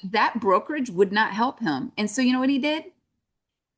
that brokerage would not help him. And so you know what he did?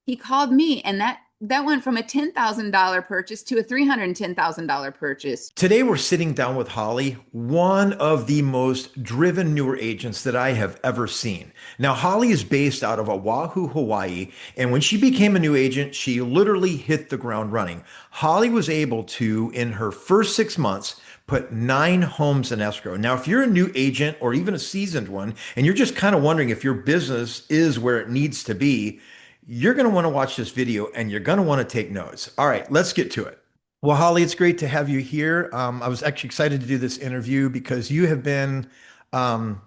He called me, and that went from a $10,000 purchase to a $310,000 purchase. Today, we're sitting down with Holly, one of the most driven newer agents that I have ever seen. Now, Holly is based out of Oahu, Hawaii, and when she became a new agent, she literally hit the ground running. Holly was able to, in her first 6 months, put 9 homes in escrow. Now, if you're a new agent or even a seasoned one, and you're just kind of wondering if your business is where it needs to be, you're going to want to watch this video and you're going to want to take notes. All right, let's get to it. Well, Holly, it's great to have you here. I was actually excited to do this interview because you have been an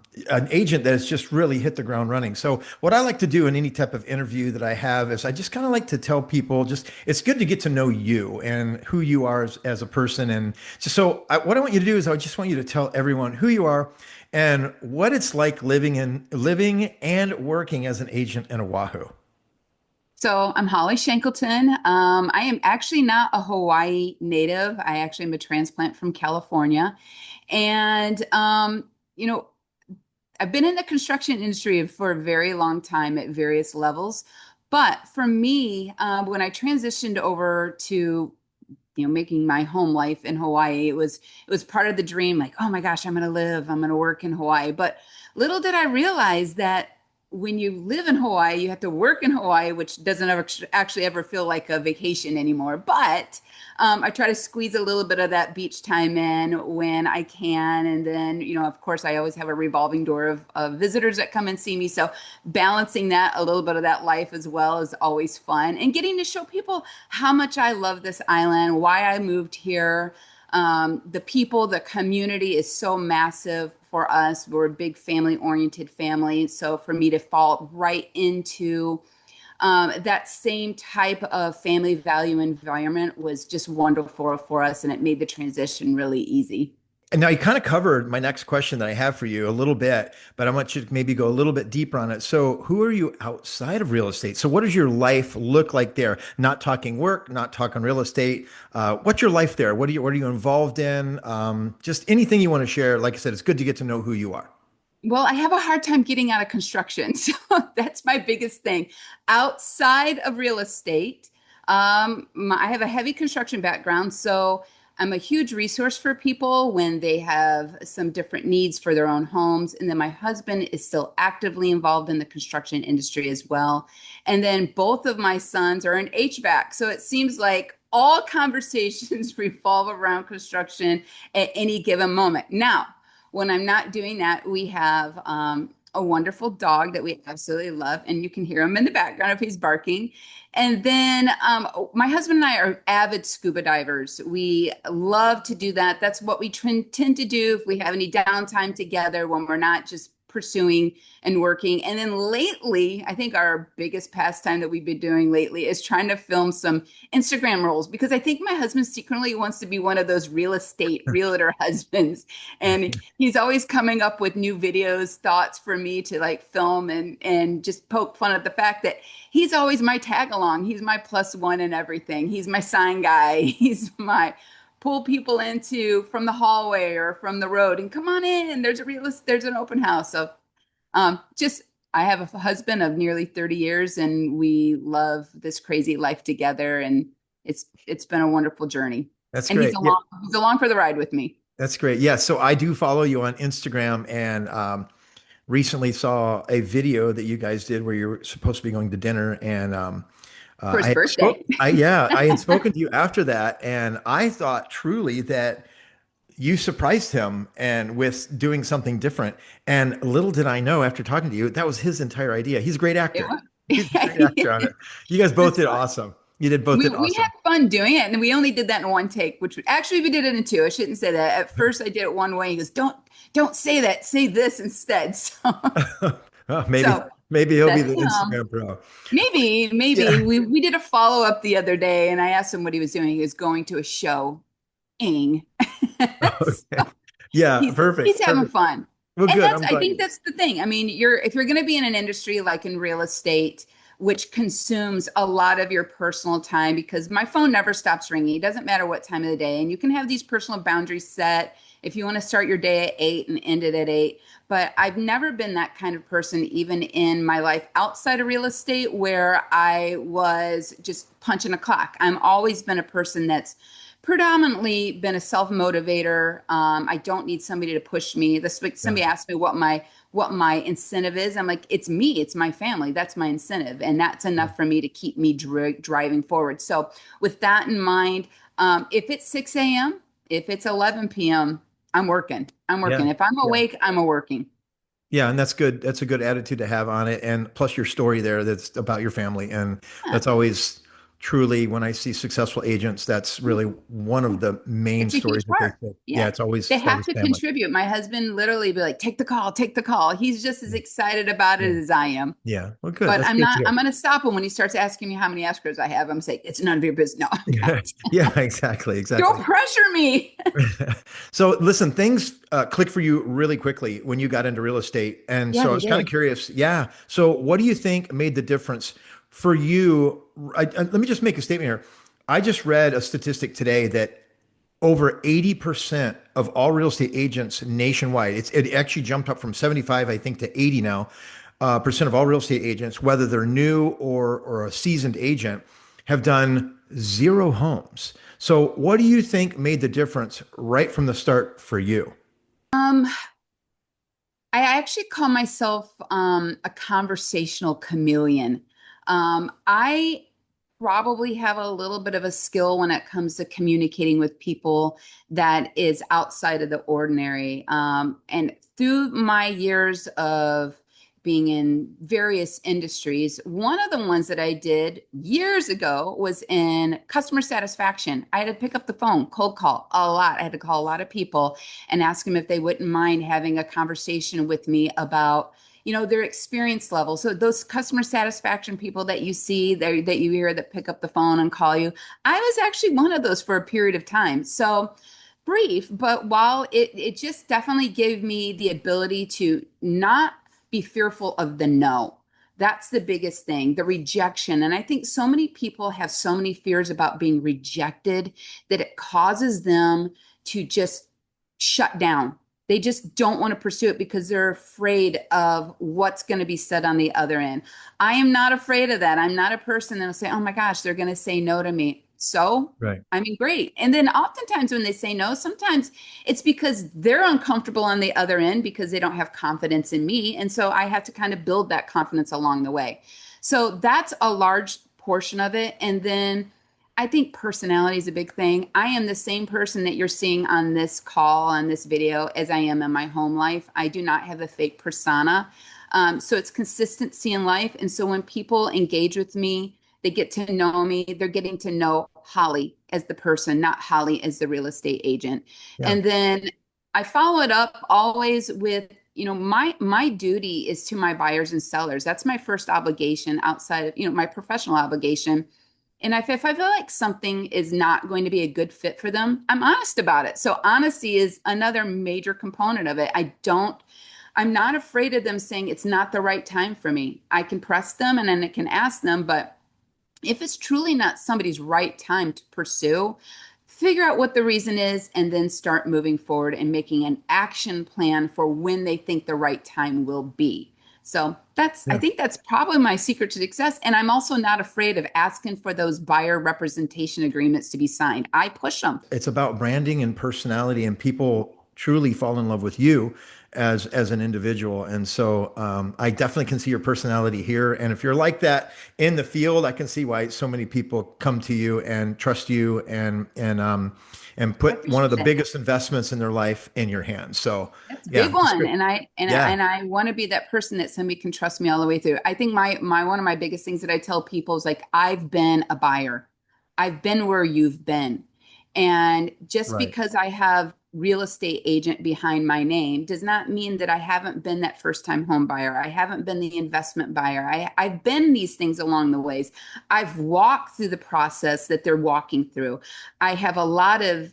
agent that has just really hit the ground running. So, what I like to do in any type of interview that I have is I just kind of like to tell people just it's good to get to know you and who you are as a person. And just what I want you to do is I just want you to tell everyone who you are and what it's like living and working as an agent in Oahu. So I'm Holly Shankleton. I am actually not a Hawaii native. I actually am a transplant from California. And, you know, I've been in the construction industry for a very long time at various levels. But for me, when I transitioned over to making my home life in Hawaii, it was part of the dream, like, oh my gosh, I'm gonna work in Hawaii. But little did I realize that when you live in Hawaii, you have to work in Hawaii, which doesn't ever actually ever feel like a vacation anymore. But I try to squeeze a little bit of that beach time in when I can. And then, of course, I always have a revolving door of visitors that come and see me. So balancing that, a little bit of that life as well, is always fun. And getting to show people how much I love this island, why I moved here. The people, the community is so massive for us. We're a big family oriented family. So for me to fall right into that same type of family value environment was just wonderful for us. And it made the transition really easy. And now you kind of covered my next question that I have for you a little bit, but I want you to maybe go a little bit deeper on it. So, who are you outside of real estate? So, what does your life look like there? Not talking work, not talking real estate. What's your life there? What are you involved in? Just anything you want to share. Like I said, it's good to get to know who you are. Well, I have a hard time getting out of construction. So that's my biggest thing. Outside of real estate, I have a heavy construction background. So I'm a huge resource for people when they have some different needs for their own homes. And then my husband is still actively involved in the construction industry as well. And then both of my sons are in HVAC. So it seems like all conversations revolve around construction at any given moment. Now, when I'm not doing that, we have a wonderful dog that we absolutely love, and you can hear him in the background if he's barking. And then my husband and I are avid scuba divers. We love to do that. That's what we tend to do if we have any downtime together when we're not just pursuing and working. And then lately, I think our biggest pastime that we've been doing lately is trying to film some Instagram roles, because I think my husband secretly wants to be one of those real estate realtor husbands. And he's always coming up with new videos, thoughts for me to like film and just poke fun at the fact that he's always my tag along. He's my plus one and everything. He's my sign guy. He's my pull people into from the hallway or from the road and come on in. There's an open house. So just I have a husband of nearly 30 years and we love this crazy life together, and it's been a wonderful journey. That's And great. Yeah, he's along for the ride with me. that's great. Yeah. So I do follow you on Instagram and recently saw a video that you guys did where you're supposed to be going to dinner and For his birthday. I had spoken to you after that, and I thought truly that you surprised him and with doing something different. And little did I know after talking to you, that was his entire idea. He's a great It actor. was. He's a great actor on it. You guys both It's did fun. awesome. You did both did We had awesome. fun doing it, and we only did that in one take, which actually we did it in two. I shouldn't say that. At first, I did it one way. He goes, "Don't say that. Say this instead." Oh, So maybe he'll be that's the Instagram pro. maybe Yeah. we did a follow up the other day, and I asked him what he was doing. He was going to a show. Ing. Okay. So Yeah, he's perfect. having Perfect. fun. Well, And good. that's I'm I glad think you. that's the thing. I mean, if you're going to be in an industry like in real estate, which consumes a lot of your personal time, because my phone never stops ringing. It doesn't matter what time of the day. And you can have these personal boundaries set if you want to start your day at 8 and end it at 8. But I've never been that kind of person, even in my life outside of real estate, where I was just punching a clock. I've always been a person that's predominantly been a self-motivator. I don't need somebody to push me. This week, Yeah. somebody asked me what my incentive is. I'm like, it's me, it's my family. That's my incentive, and that's Yeah. enough for me to keep me driving forward. So, with that in mind, if it's 6 a.m., if it's 11 p.m., I'm working. I'm Yeah. working. If I'm Yeah. awake, I'm a working. Yeah, and that's good. That's a good attitude to have on it. And plus your story there that's about your family. And Yeah. that's always truly when I see successful agents, that's really one Yeah. of the main It's a huge stories that they part. say. Yeah, Yeah. They it's have always to family. contribute. My husband literally be like, take the call, take the call. He's just as excited about it Yeah. as I am. Yeah. Well, good. But That's great to I'm hear. going to stop him when he starts asking me how many escrows I have. I'm saying, it's none of your business. No, I'm Yeah. not. Yeah, exactly. Don't Exactly. pressure me. So listen, things clicked for you really quickly when you got into real estate. And Yeah, so I they was kind of did. curious. Yeah. So what do you think made the difference for you? Let me just make a statement here. I just read a statistic today that over 80% of all real estate agents nationwide, it actually jumped up from 75, I think, to 80 now, percent of all real estate agents, whether they're new or a seasoned agent, have done zero homes. So what do you think made the difference right from the start for you? Um, I actually call myself a conversational chameleon. I probably have a little bit of a skill when it comes to communicating with people that is outside of the ordinary. And through my years of being in various industries, one of the ones that I did years ago was in customer satisfaction. I had to pick up the phone, cold call a lot. I had to call a lot of people and ask them if they wouldn't mind having a conversation with me about their experience level. So those customer satisfaction people that you see there, that you hear, that pick up the phone and call you, I was actually one of those for a period of time. So brief, but while it just definitely gave me the ability to not be fearful of the no. That's the biggest thing, the rejection. And I think so many people have so many fears about being rejected that it causes them to just shut down. They just don't want to pursue it because they're afraid of what's going to be said on the other end. I am not afraid of that. I'm not a person that'll say, oh my gosh, they're going to say no to me. So, Right. I mean, great. And then oftentimes when they say no, sometimes it's because they're uncomfortable on the other end because they don't have confidence in me. And so I have to kind of build that confidence along the way. So that's a large portion of it. And then I think personality is a big thing. I am the same person that you're seeing on this call, on this video, as I am in my home life. I do not have a fake persona. So it's consistency in life. And so when people engage with me, they get to know me, they're getting to know Holly as the person, not Holly as the real estate agent. Yeah. And then I follow it up always with, my duty is to my buyers and sellers. That's my first obligation outside of, my professional obligation. And if I feel like something is not going to be a good fit for them, I'm honest about it. So honesty is another major component of it. I'm not afraid of them saying it's not the right time for me. I can press them and then I can ask them, but if it's truly not somebody's right time to pursue, figure out what the reason is and then start moving forward and making an action plan for when they think the right time will be. So I Yeah. think that's probably my secret to success. And I'm also not afraid of asking for those buyer representation agreements to be signed. I push them. It's about branding and personality, and people truly fall in love with you as an individual. And so I definitely can see your personality here. And if you're like that in the field, I can see why so many people come to you and trust you and I put one of appreciate the it. biggest investments in their life in your hands. So That's a big yeah, it's one. great. Yeah, And I want to be that person that somebody can trust me all the way through. I think my one of my biggest things that I tell people is like, I've been a buyer. I've been where you've been. And just right. because I have real estate agent behind my name does not mean that I haven't been that first time home buyer. I haven't been the investment buyer. I've been these things along the ways. I've walked through the process that they're walking through. I have a lot of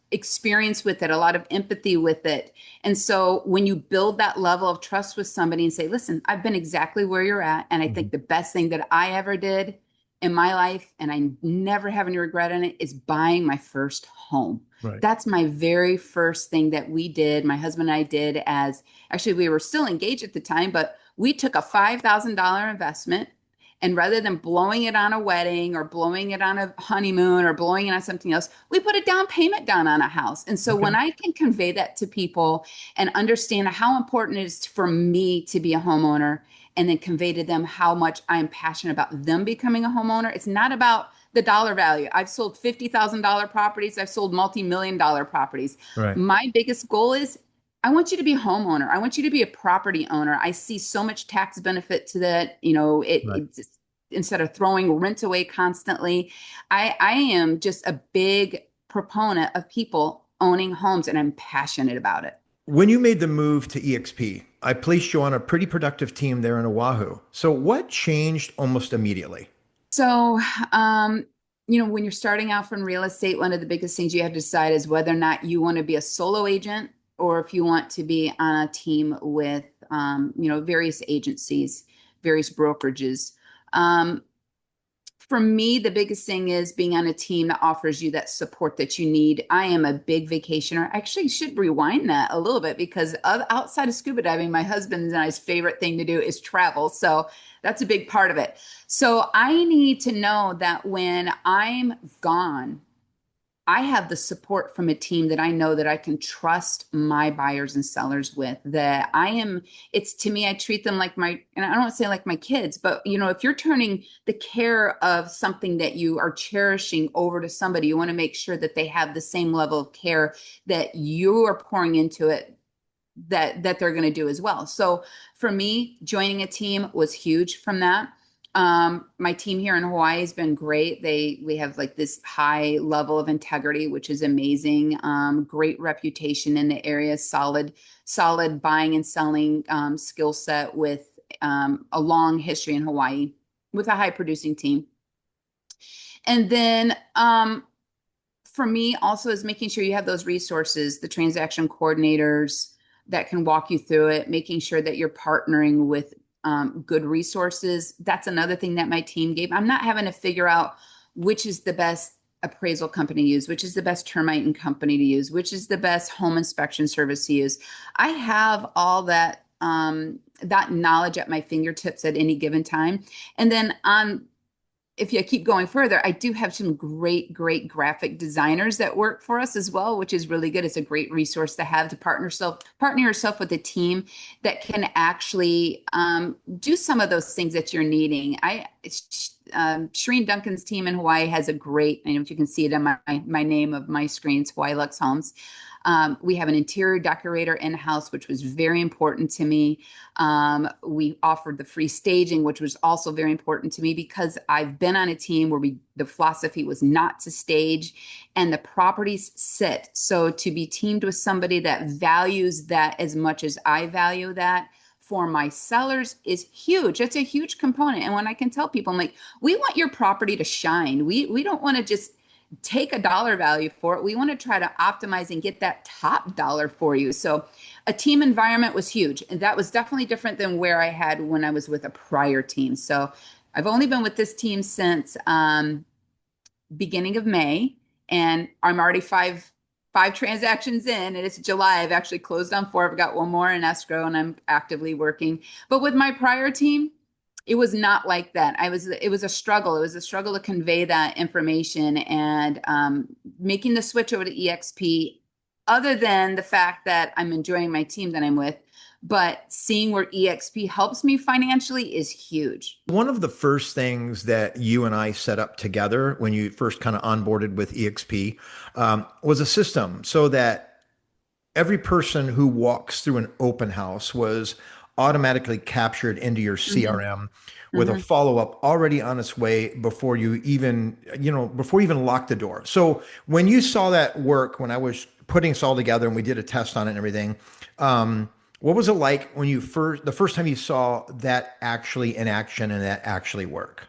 experience with it, a lot of empathy with it. And so when you build that level of trust with somebody and say, listen, I've been exactly where you're at. And I Mhm. think the best thing that I ever did in my life, and I never have any regret in it, is buying my first home. Right. That's my very first thing that we did. My husband and I did, as actually we were still engaged at the time, but we took a $5,000 investment. And rather than blowing it on a wedding or blowing it on a honeymoon or blowing it on something else, we put a down payment down on a house. And so Okay. when I can convey that to people and understand how important it is for me to be a homeowner, and then convey to them how much I'm passionate about them becoming a homeowner. It's not about the dollar value. I've sold $50,000 properties. I've sold multi-million dollar properties. Right. My biggest goal is I want you to be a homeowner. I want you to be a property owner. I see so much tax benefit to that. Right. It just, instead of throwing rent away constantly, I am just a big proponent of people owning homes, and I'm passionate about it. When you made the move to EXP, I placed you on a pretty productive team there in Oahu. So what changed almost immediately? So, when you're starting out from real estate, one of the biggest things you have to decide is whether or not you want to be a solo agent or if you want to be on a team with, various agencies, various brokerages. Um, for me, the biggest thing is being on a team that offers you that support that you need. I am a big vacationer. Actually, you should rewind that a little bit because outside of scuba diving, my husband and I's favorite thing to do is travel. So that's a big part of it. So I need to know that when I'm gone, I have the support from a team that I know that I can trust my buyers and sellers with. That I am, it's to me, I treat them like my, and I don't want to say like my kids, but if you're turning the care of something that you are cherishing over to somebody, you want to make sure that they have the same level of care that you are pouring into it, that they're going to do as well. So for me, joining a team was huge from that. My team here in Hawaii has been great. We have like this high level of integrity, which is amazing. Great reputation in the area, solid buying and selling skill set with a long history in Hawaii with a high producing team. And then for me also is making sure you have those resources, the transaction coordinators that can walk you through it, making sure that you're partnering with good resources. That's another thing that my team gave. I'm not having to figure out which is the best appraisal company to use, which is the best termite and company to use, which is the best home inspection service to use. I have all that knowledge at my fingertips at any given time. And then if you keep going further, I do have some great graphic designers that work for us as well, which is really good. It's a great resource to have to partner yourself with a team that can actually do some of those things that you're needing. Shereen Duncan's team in Hawaii has a great, I don't know if you can see it on my name of my screens, Hawaii Lux Homes. We have an interior decorator in-house, which was very important to me. We offered the free staging, which was also very important to me because I've been on a team where the philosophy was not to stage and the properties sit. So to be teamed with somebody that values that as much as I value that for my sellers is huge. It's a huge component. And when I can tell people, I'm like, we want your property to shine. We don't want to just take a dollar value for it. We want to try to optimize and get that top dollar for you. So a team environment was huge. And that was definitely different than where I had when I was with a prior team. So I've only been with this team since beginning of May, and I'm already five transactions in, and it's July. I've actually closed on four. I've got one more in escrow, and I'm actively working. But with my prior team, it was not like that. It was a struggle. It was a struggle to convey that information and making the switch over to EXP, other than the fact that I'm enjoying my team that I'm with, but seeing where EXP helps me financially is huge. One of the first things that you and I set up together when you first kind of onboarded with EXP was a system so that every person who walks through an open house was automatically captured into your Hmm. CRM with a Hmm. follow-up already on its way before you even, before you even lock the door. So when you saw that work, when I was putting this all together and we did a test on it and everything, what was it like the first time you saw that actually in action and that actually work?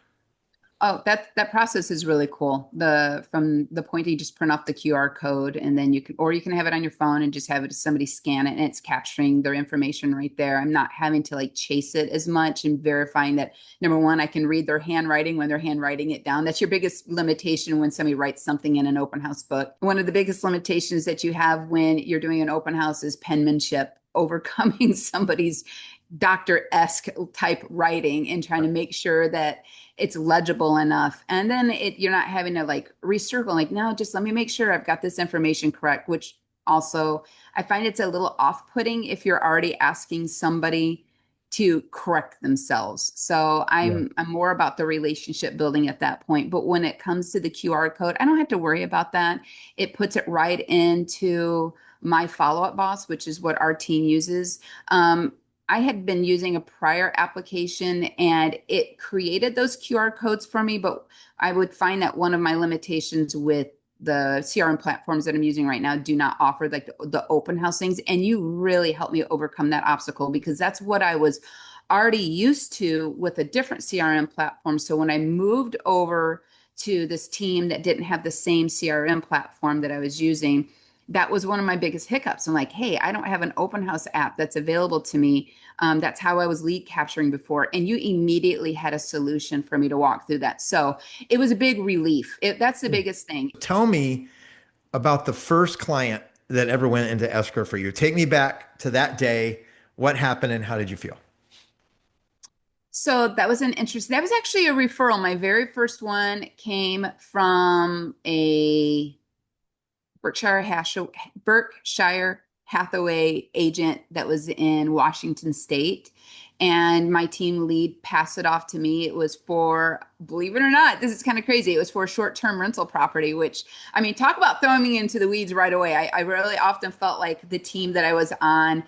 Oh, that process is really cool. The from the point you just print off the QR code and then you can, or you can have it on your phone and just have it somebody scan it and it's capturing their information right there. I'm not having to like chase it as much and verifying that number one, I can read their handwriting when they're handwriting it down. That's your biggest limitation when somebody writes something in an open house book. One of the biggest limitations that you have when you're doing an open house is penmanship, overcoming somebody's doctor-esque type writing and trying to make sure that it's legible enough. And then you're not having to like recircle, like, no, just let me make sure I've got this information correct, which also I find it's a little off-putting if you're already asking somebody to correct themselves. So Yeah. I'm more about the relationship building at that point. But when it comes to the QR code, I don't have to worry about that. It puts it right into my follow-up boss, which is what our team uses. I had been using a prior application and it created those QR codes for me, but I would find that one of my limitations with the CRM platforms that I'm using right now do not offer like the open house things. And you really helped me overcome that obstacle because that's what I was already used to with a different CRM platform. So when I moved over to this team that didn't have the same CRM platform that I was using, that was one of my biggest hiccups. I'm like, hey, I don't have an open house app that's available to me. That's how I was lead capturing before. And you immediately had a solution for me to walk through that. So it was a big relief. That's the biggest thing. Tell me about the first client that ever went into escrow for you. Take me back to that day. What happened and how did you feel? So that was an interesting, that was actually a referral. My very first one came from a Berkshire Hathaway agent that was in Washington State. And my team lead passed it off to me. It was for, believe it or not, this is kind of crazy. It was for a short-term rental property, which, I mean, talk about throwing me into the weeds right away. I really often felt like the team that I was on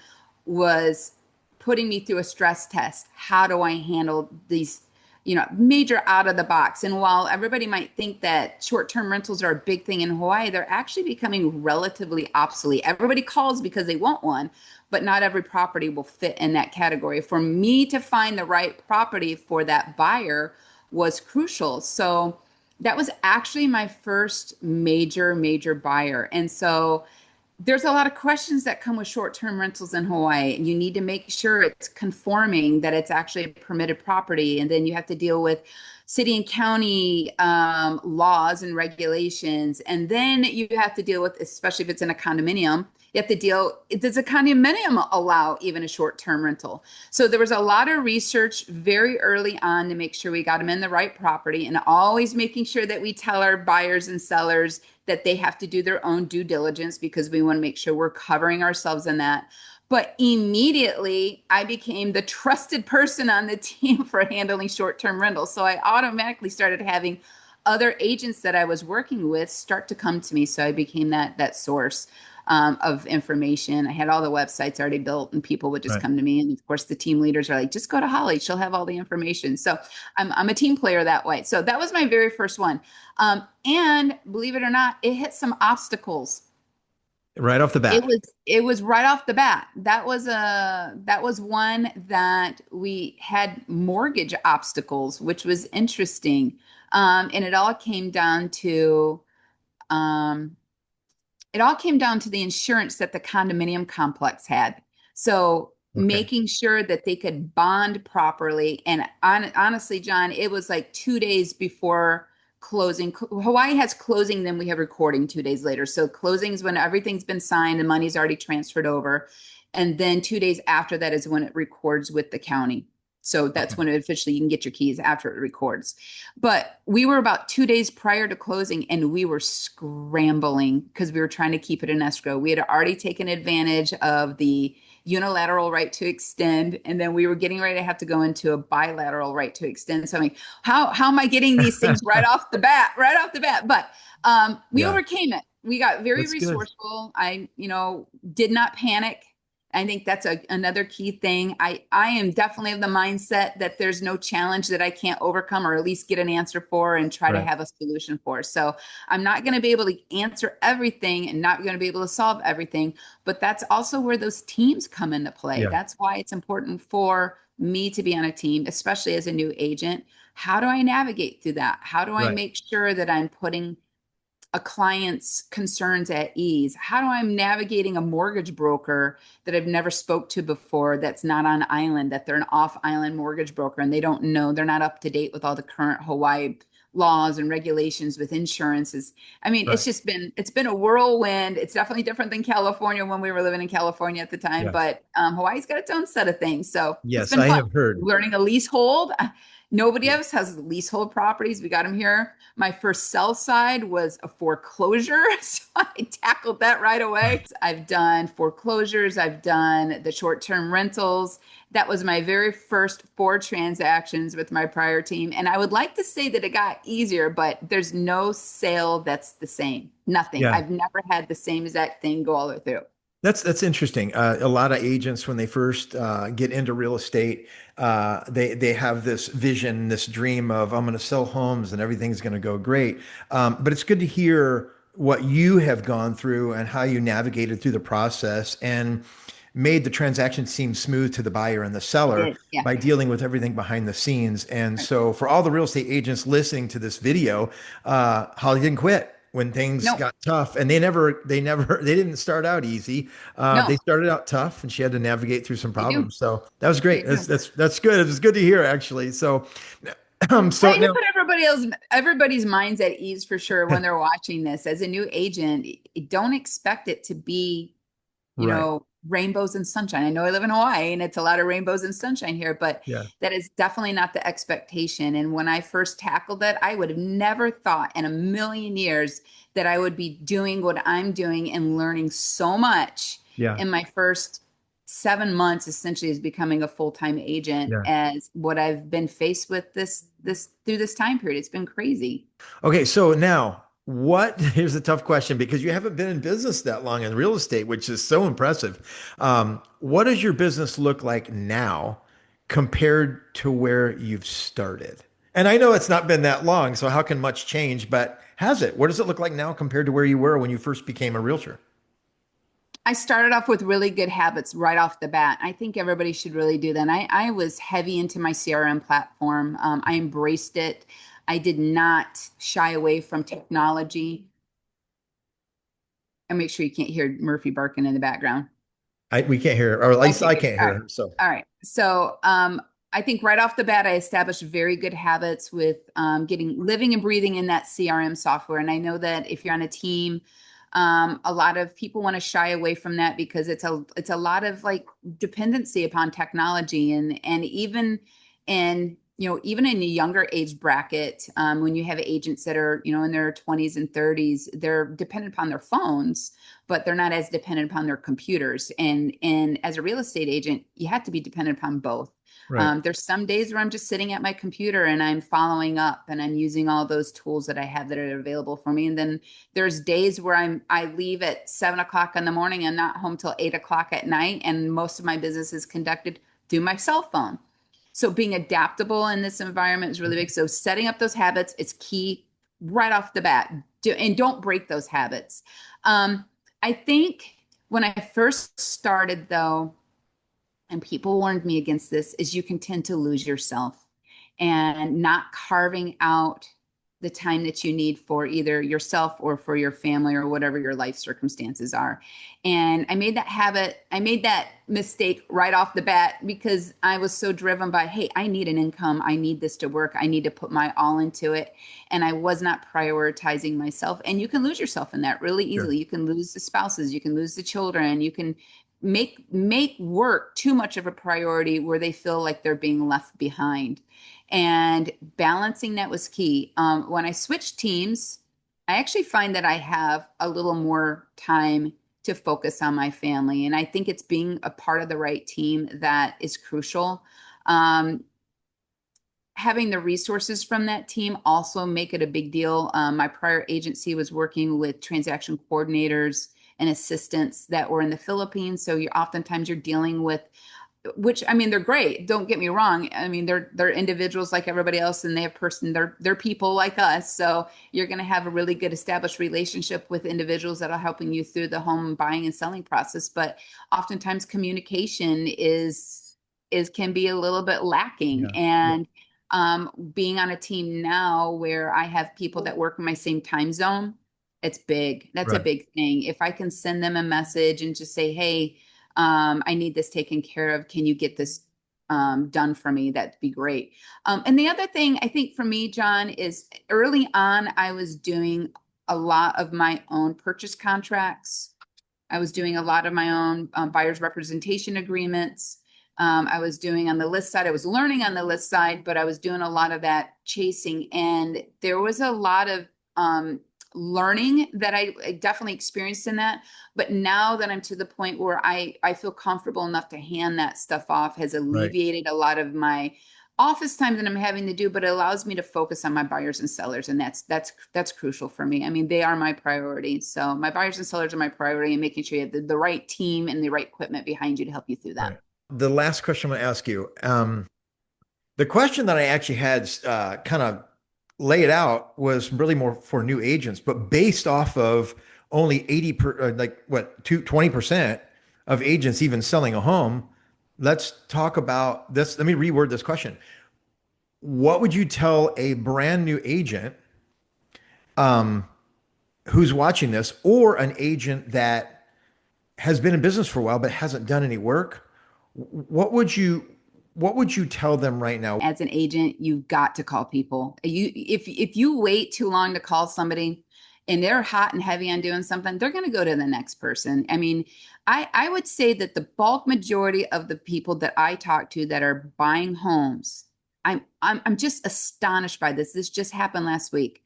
was putting me through a stress test. How do I handle these, major out of the box? And while everybody might think that short-term rentals are a big thing in Hawaii, they're actually becoming relatively obsolete. Everybody calls because they want one, but not every property will fit in that category. For me to find the right property for that buyer was crucial. So that was actually my first major buyer. And so there's a lot of questions that come with short-term rentals in Hawaii. You need to make sure it's conforming, that it's actually a permitted property. And then you have to deal with city and county laws and regulations. And then you have to deal with, especially if it's in a condominium, you have to deal, does a condominium allow even a short-term rental? So there was a lot of research very early on to make sure we got them in the right property and always making sure that we tell our buyers and sellers that they have to do their own due diligence because we want to make sure we're covering ourselves in that. But immediately I became the trusted person on the team for handling short-term rentals. So I automatically started having other agents that I was working with start to come to me. So I became that source of information. I had all the websites already built and people would just Right. come to me. And of course, the team leaders are like, just go to Holly. She'll have all the information. So I'm a team player that way. So that was my very first one. And believe it or not, it hit some obstacles. Right off the It bat. was it was right off the bat. That was one that we had mortgage obstacles, which was interesting. And um, it all came down to the insurance that the condominium complex had. So Okay. making sure that they could bond properly. And honestly, John, it was like 2 days before closing. Hawaii has closing, then we have recording 2 days later. So closings when everything's been signed, the money's already transferred over. And then 2 days after that is when it records with the county. So that's Okay. when it officially you can get your keys after it records. But we were about 2 days prior to closing and we were scrambling because we were trying to keep it in escrow. We had already taken advantage of the unilateral right to extend, and then we were getting ready to have to go into a bilateral right to extend. So I mean, how am I getting these things right off the bat? Right off the bat. But we Yeah, overcame it. We got very that's good. resourceful. I, did not panic. I think that's another key thing. I am definitely of the mindset that there's no challenge that I can't overcome or at least get an answer for and try to Right. have a solution for. So I'm not going to be able to answer everything and not going to be able to solve everything. But that's also where those teams come into play. Yeah. That's why it's important for me to be on a team, especially as a new agent. How do I navigate through that? How do I Right. make sure that I'm putting a client's concerns at ease? How do I navigating a mortgage broker that I've never spoke to before that's not on island, that they're an off island mortgage broker and they don't know, they're not up to date with all the current Hawaii laws and regulations with insurances. I mean, Right. it's been a whirlwind. It's definitely different than California when we were living in California at the time, Yes. but Hawaii's got its own set of things. So it's Yes, been I fun have heard. learning a leasehold. Nobody Yeah. else has leasehold properties. We got them here. My first sell side was a foreclosure. So I tackled that right away. I've done foreclosures, I've done the short term rentals. That was my very first 4 transactions with my prior team. And I would like to say that it got easier, but there's no sale that's the same. Nothing. Yeah. I've never had the same exact thing go all the way through. That's interesting. A lot of agents, when they first get into real estate, they have this vision, this dream of I'm going to sell homes and everything's going to go great. But it's good to hear what you have gone through and how you navigated through the process and made the transaction seem smooth to the buyer and the I seller did. Yeah. by dealing with everything behind the scenes. And Right. so, for all the real estate agents listening to this video, Holly didn't quit when things No, got tough, and they didn't start out easy. They no, started out tough, and she had to navigate through some they do. problems. So that was They great. do. That's good. It was good to hear, actually. So, so Trying to now, put everybody's minds at ease for sure when they're watching this. As a new agent, don't expect it to be, right? rainbows and sunshine. I know I live in Hawaii and it's a lot of rainbows and sunshine here, but Yeah, that is definitely not the expectation. And when I first tackled it, I would have never thought in a million years that I would be doing what I'm doing and learning so much yeah, in my first 7 months, essentially, as becoming a full-time agent, yeah. as what I've been faced with this through this time period. It's been crazy. Okay, so now what? Here's a tough question because you haven't been in business that long in real estate, which is so impressive. What does your business look like now compared to where you've started? And I know it's not been that long, so how can much change? But has it? What does it look like now compared to where you were when you first became a realtor? I started off with really good habits right off the bat. I think everybody should really do that. And I was heavy into my CRM platform. I embraced it. I did not shy away from technology. And make sure you can't hear Murphy barking in the background. We can't hear, or at least Okay, I good. can't All hear right. her. So All right. So I think right off the bat, I established very good habits with living and breathing in that CRM software. And I know that if you're on a team, a lot of people want to shy away from that because it's a lot of like dependency upon technology and even in a younger age bracket, when you have agents that are in their 20s and 30s, they're dependent upon their phones, but they're not as dependent upon their computers. And as a real estate agent, you have to be dependent upon both. right, There's some days where I'm just sitting at my computer and I'm following up and I'm using all those tools that I have that are available for me. And then there's days where I leave at 7 o'clock in the morning and not home till 8 o'clock at night. And most of my business is conducted through my cell phone. So being adaptable in this environment is really big. So setting up those habits is key right off the bat. And don't break those habits. I think when I first started, though, and people warned me against this, is you can tend to lose yourself and not carving out the time that you need for either yourself or for your family or whatever your life circumstances are. And I made that mistake right off the bat because I was so driven by, hey, I need an income. I need this to work. I need to put my all into it. And I was not prioritizing myself. And you can lose yourself in that really sure, easily. You can lose the spouses, you can lose the children, you can make work too much of a priority where they feel like they're being left behind. And balancing that was key. When I switched teams, I actually find that I have a little more time to focus on my family. And I think it's being a part of the right team that is crucial. Um, Having the resources from that team also make it a big deal. My prior agency was working with transaction coordinators and assistants that were in the Philippines. So oftentimes you're dealing with, which I mean, they're great. Don't get me wrong. I mean, they're individuals like everybody else, and they're people like us. So you're going to have a really good established relationship with individuals that are helping you through the home buying and selling process. But oftentimes communication is can be a little bit lacking. yeah, yeah, And Being on a team now where I have people that work in my same time zone, it's big. That's a Right. big thing. If I can send them a message and just say, hey, I need this taken care of. Can you get this done for me? That'd be great. And the other thing I think for me, John, is early on, I was doing a lot of my own purchase contracts. I was doing a lot of my own buyer's representation agreements. I was doing on the list side, I was learning on the list side, but I was doing a lot of that chasing. And there was a lot of learning that I definitely experienced in that. But now that I'm to the point where I feel comfortable enough to hand that stuff off, has Right. alleviated a lot of my office time that I'm having to do, but it allows me to focus on my buyers and sellers. And that's crucial for me. I mean, they are my priority. So my buyers and sellers are my priority, and making sure you have the right team and the right equipment behind you to help you through that. Right. The last question I'm going to ask you, the question that I actually had kind of laid out was really more for new agents, but based off of only 80 like what, 20% of agents even selling a home. Let's talk about this. Let me reword this question. What would you tell a brand new agent um, who's watching this, or an agent that has been in business for a while but hasn't done any work? What would you what would you tell them right now? As an agent, you've got to call people. If you wait too long to call somebody and they're hot and heavy on doing something, they're going to go to the next person. I mean, I would say that the bulk majority of the people that I talk to that are buying homes, I'm just astonished by this. This just happened last week.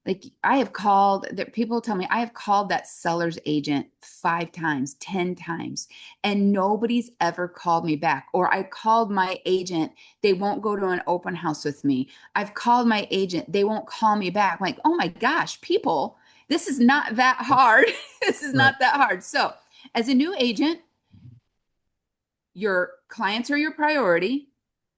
Like, I have called that, people tell me I have called that seller's agent 5 times, 10 times, and nobody's ever called me back. Or I called my agent, they won't go to an open house with me. I've called my agent, they won't call me back. I'm like, oh my gosh, people, this is not that hard. This is Right. not that hard. So, as a new agent, your clients are your priority.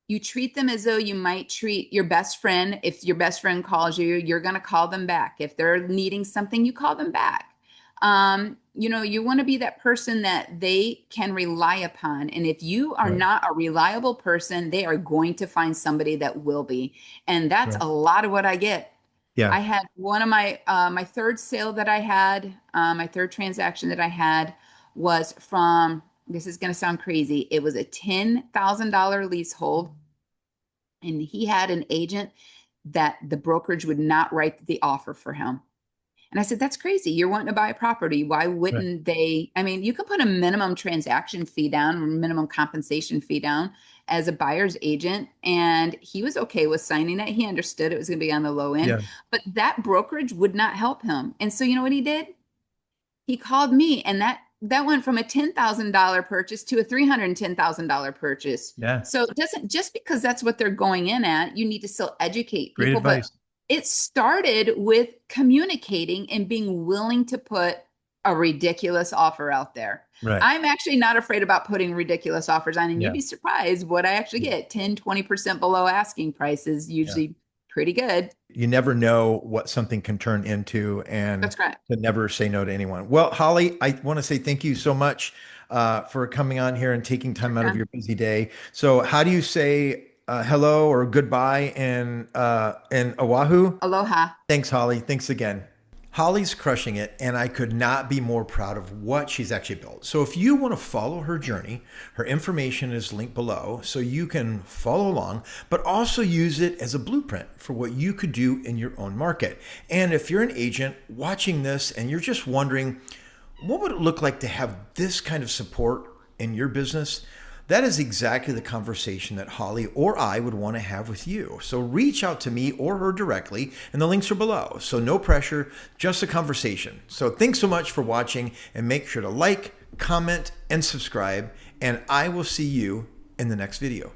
You treat them as though you might treat your best friend. If your best friend calls you, you're going to call them back. If they're needing something, you call them back. You want to be that person that they can rely upon. And if you are Right. not a reliable person, they are going to find somebody that will be. And that's Right. a lot of what I get. Yeah. I had one of my third sale that I had, my third transaction that I had was from, this is going to sound crazy. It was a $10,000 leasehold, and he had an agent that the brokerage would not write the offer for him. And I said, that's crazy. You're wanting to buy a property. Why Right. wouldn't they? I mean, you can put a minimum transaction fee down or minimum compensation fee down as a buyer's agent. And he was okay with signing it. He understood it was going to be on the low end, Yeah. but that brokerage would not help him. And so, you know what he did? He called me, and that went from a $10,000 purchase to a $310,000 purchase. Yeah. So it doesn't, just because that's what they're going in at, you need to still educate Great people. But advice. it started with communicating and being willing to put a ridiculous offer out there. Right. I'm actually not afraid about putting ridiculous offers on, and you'd Yeah. be surprised what I actually get. 10, 20% below asking price is Yeah. usually pretty good. You never know what something can turn into, and That's correct. to never say no to anyone. Well, Holly, I want to say thank you so much for coming on here and taking Sure time out of can. your busy day. So, how do you say hello or goodbye in Oahu? Aloha. Thanks, Holly. Thanks again. Holly's crushing it, and I could not be more proud of what she's actually built. So, if you want to follow her journey, her information is linked below so you can follow along, but also use it as a blueprint for what you could do in your own market. And if you're an agent watching this and you're just wondering, what would it look like to have this kind of support in your business? That is exactly the conversation that Holly or I would want to have with you. So reach out to me or her directly, and the links are below. So no pressure, just a conversation. So thanks so much for watching, and make sure to like, comment, and subscribe, and I will see you in the next video.